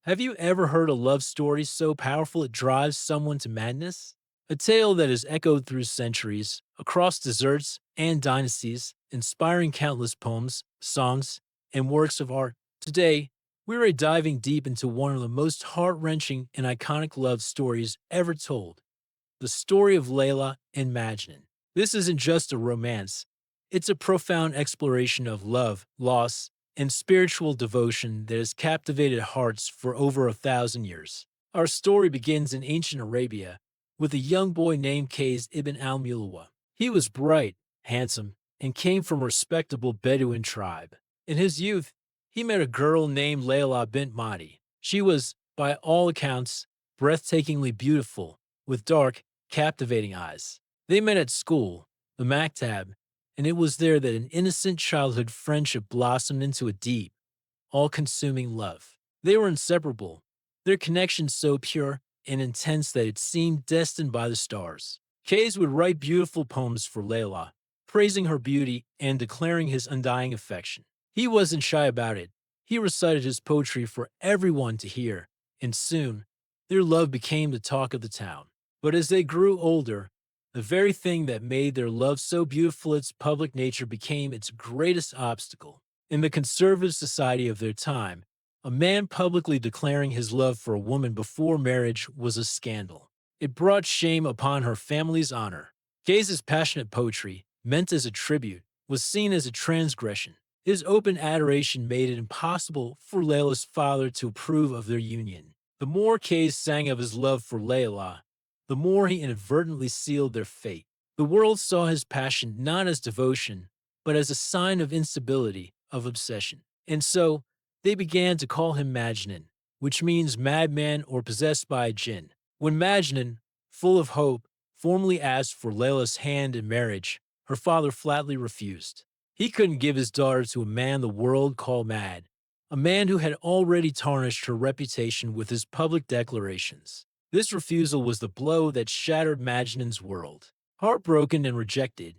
Have you ever heard a love story so powerful it drives someone to madness? A tale that has echoed through centuries, across deserts and dynasties, inspiring countless poems, songs, and works of art. Today, we're diving deep into one of the most heart wrenching and iconic love stories ever told, the story of Layla and Majnun. This isn't just a romance, it's a profound exploration of love, loss, and spiritual devotion that has captivated hearts for over 1,000 years. Our story begins in ancient Arabia with a young boy named Qays ibn al-Mulawwah. He was bright, handsome, and came from a respectable Bedouin tribe. In his youth, he met a girl named Layla bint Mahdi. She was, by all accounts, breathtakingly beautiful, with dark, captivating eyes. They met at school, the maktab, and it was there that an innocent childhood friendship blossomed into a deep, all consuming love. They were inseparable, their connection so pure and intense that it seemed destined by the stars. Kays would write beautiful poems for Layla, praising her beauty and declaring his undying affection. He wasn't shy about it. He recited his poetry for everyone to hear, and soon, their love became the talk of the town. But as they grew older, the very thing that made their love so beautiful, its public nature, became its greatest obstacle. In the conservative society of their time, a man publicly declaring his love for a woman before marriage was a scandal. It brought shame upon her family's honor. Gay's passionate poetry, meant as a tribute, was seen as a transgression. His open adoration made it impossible for Layla's father to approve of their union. The more Kay sang of his love for Layla, the more he inadvertently sealed their fate. The world saw his passion not as devotion, but as a sign of instability, of obsession. And so, they began to call him Majnun, which means madman or possessed by a jinn. When Majnun, full of hope, formally asked for Layla's hand in marriage, her father flatly refused. He couldn't give his daughter to a man the world called mad, a man who had already tarnished her reputation with his public declarations. This refusal was the blow that shattered Majnun's world. Heartbroken and rejected,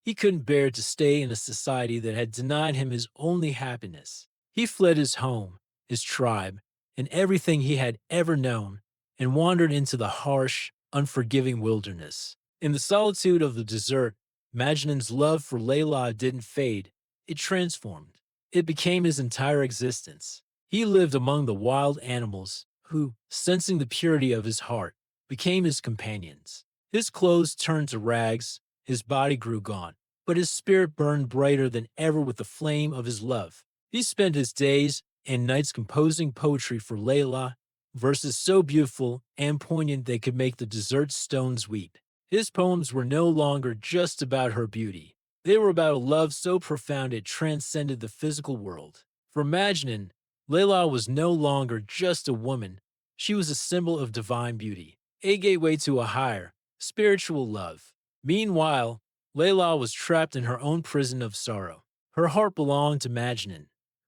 he couldn't bear to stay in a society that had denied him his only happiness. He fled his home, his tribe, and everything he had ever known, and wandered into the harsh, unforgiving wilderness. In the solitude of the desert, Majnun's love for Layla didn't fade, it transformed. It became his entire existence. He lived among the wild animals, who, sensing the purity of his heart, became his companions. His clothes turned to rags, his body grew gaunt, but his spirit burned brighter than ever with the flame of his love. He spent his days and nights composing poetry for Layla, verses so beautiful and poignant they could make the desert stones weep. His poems were no longer just about her beauty. They were about a love so profound it transcended the physical world. For Majnun, Layla was no longer just a woman. She was a symbol of divine beauty, a gateway to a higher, spiritual love. Meanwhile, Layla was trapped in her own prison of sorrow. Her heart belonged to Majnun,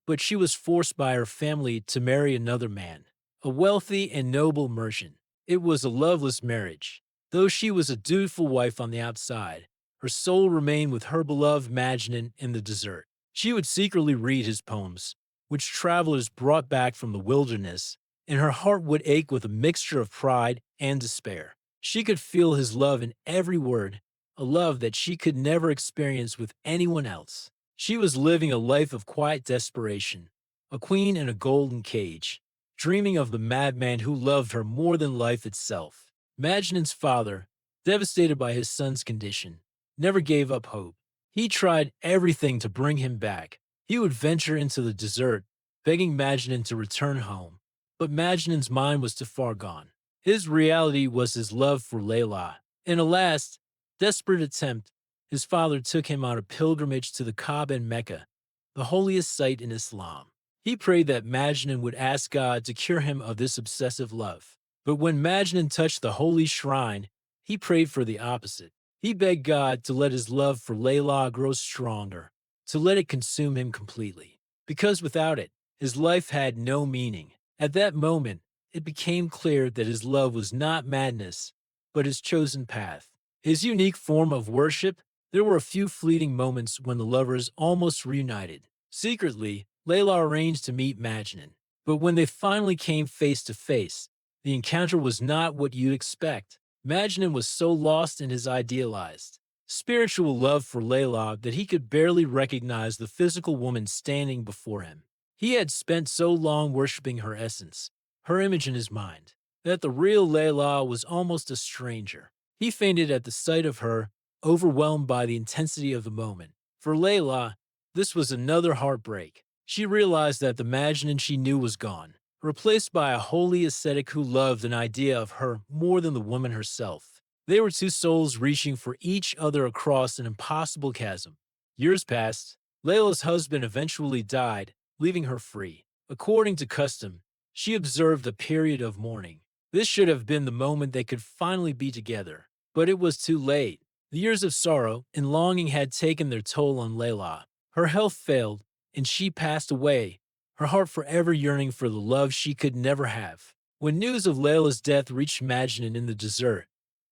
but she was forced by her family to marry another man, a wealthy and noble merchant. It was a loveless marriage. Though she was a dutiful wife on the outside, her soul remained with her beloved Majnun in the desert. She would secretly read his poems, which travelers brought back from the wilderness, and her heart would ache with a mixture of pride and despair. She could feel his love in every word, a love that she could never experience with anyone else. She was living a life of quiet desperation, a queen in a golden cage, dreaming of the madman who loved her more than life itself. Majnun's father, devastated by his son's condition, never gave up hope. He tried everything to bring him back. He would venture into the desert, begging Majnun to return home. But Majnun's mind was too far gone. His reality was his love for Layla. In a last, desperate attempt, his father took him on a pilgrimage to the Kaaba in Mecca, the holiest site in Islam. He prayed that Majnun would ask God to cure him of this obsessive love. But when Majnun touched the holy shrine, he prayed for the opposite. He begged God to let his love for Layla grow stronger, to let it consume him completely. Because without it, his life had no meaning. At that moment, it became clear that his love was not madness, but his chosen path. His unique form of worship. There were a few fleeting moments when the lovers almost reunited. Secretly, Layla arranged to meet Majnun. But when they finally came face to face, the encounter was not what you'd expect. Majnun was so lost in his idealized, spiritual love for Layla that he could barely recognize the physical woman standing before him. He had spent so long worshipping her essence, her image in his mind, that the real Layla was almost a stranger. He fainted at the sight of her, overwhelmed by the intensity of the moment. For Layla, this was another heartbreak. She realized that the Majnun she knew was gone, replaced by a holy ascetic who loved an idea of her more than the woman herself. They were two souls reaching for each other across an impossible chasm. Years passed. Layla's husband eventually died, leaving her free. According to custom, she observed a period of mourning. This should have been the moment they could finally be together. But it was too late. The years of sorrow and longing had taken their toll on Layla. Her health failed, and she passed away, her heart forever yearning for the love she could never have. When news of Layla's death reached Majnun in the desert,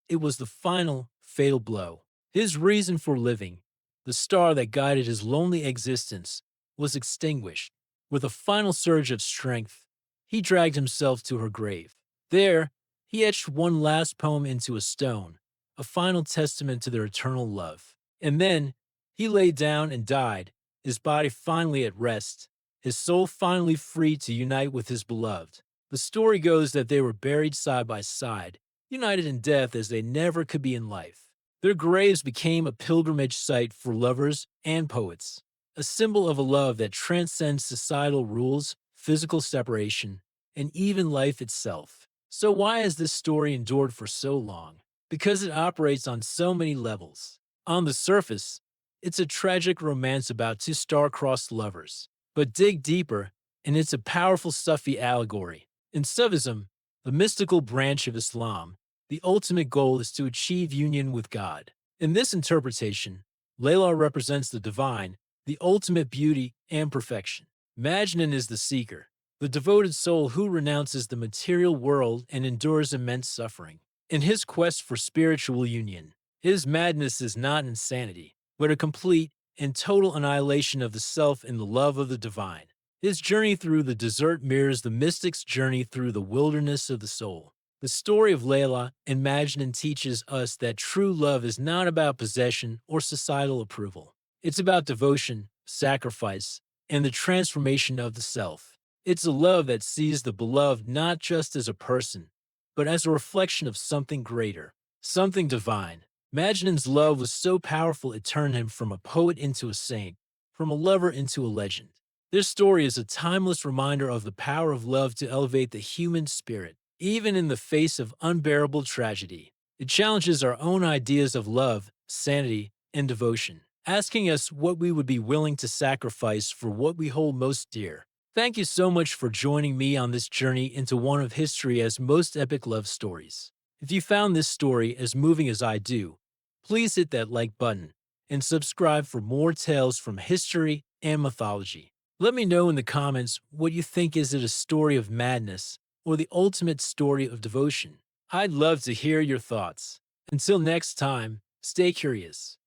it was the final, fatal blow. His reason for living, the star that guided his lonely existence, was extinguished. With a final surge of strength, he dragged himself to her grave. There, he etched one last poem into a stone, a final testament to their eternal love. And then, he lay down and died, his body finally at rest, his soul finally free to unite with his beloved. The story goes that they were buried side by side, united in death as they never could be in life. Their graves became a pilgrimage site for lovers and poets, a symbol of a love that transcends societal rules, physical separation, and even life itself. So why has this story endured for so long? Because it operates on so many levels. On the surface, it's a tragic romance about two star-crossed lovers. But dig deeper, and it's a powerful Sufi allegory. In Sufism, the mystical branch of Islam, the ultimate goal is to achieve union with God. In this interpretation, Layla represents the divine, the ultimate beauty and perfection. Majnun is the seeker, the devoted soul who renounces the material world and endures immense suffering. In his quest for spiritual union, his madness is not insanity, but a complete and total annihilation of the self in the love of the divine. His journey through the desert mirrors the mystic's journey through the wilderness of the soul. The story of Layla and Majnun teaches us that true love is not about possession or societal approval. It's about devotion, sacrifice, and the transformation of the self. It's a love that sees the beloved not just as a person, but as a reflection of something greater, something divine. Majnun's love was so powerful it turned him from a poet into a saint, from a lover into a legend. This story is a timeless reminder of the power of love to elevate the human spirit, even in the face of unbearable tragedy. It challenges our own ideas of love, sanity, and devotion, asking us what we would be willing to sacrifice for what we hold most dear. Thank you so much for joining me on this journey into one of history's most epic love stories. If you found this story as moving as I do, please hit that like button and subscribe for more tales from history and mythology. Let me know in the comments what you think. Is it a story of madness or the ultimate story of devotion? I'd love to hear your thoughts. Until next time, stay curious.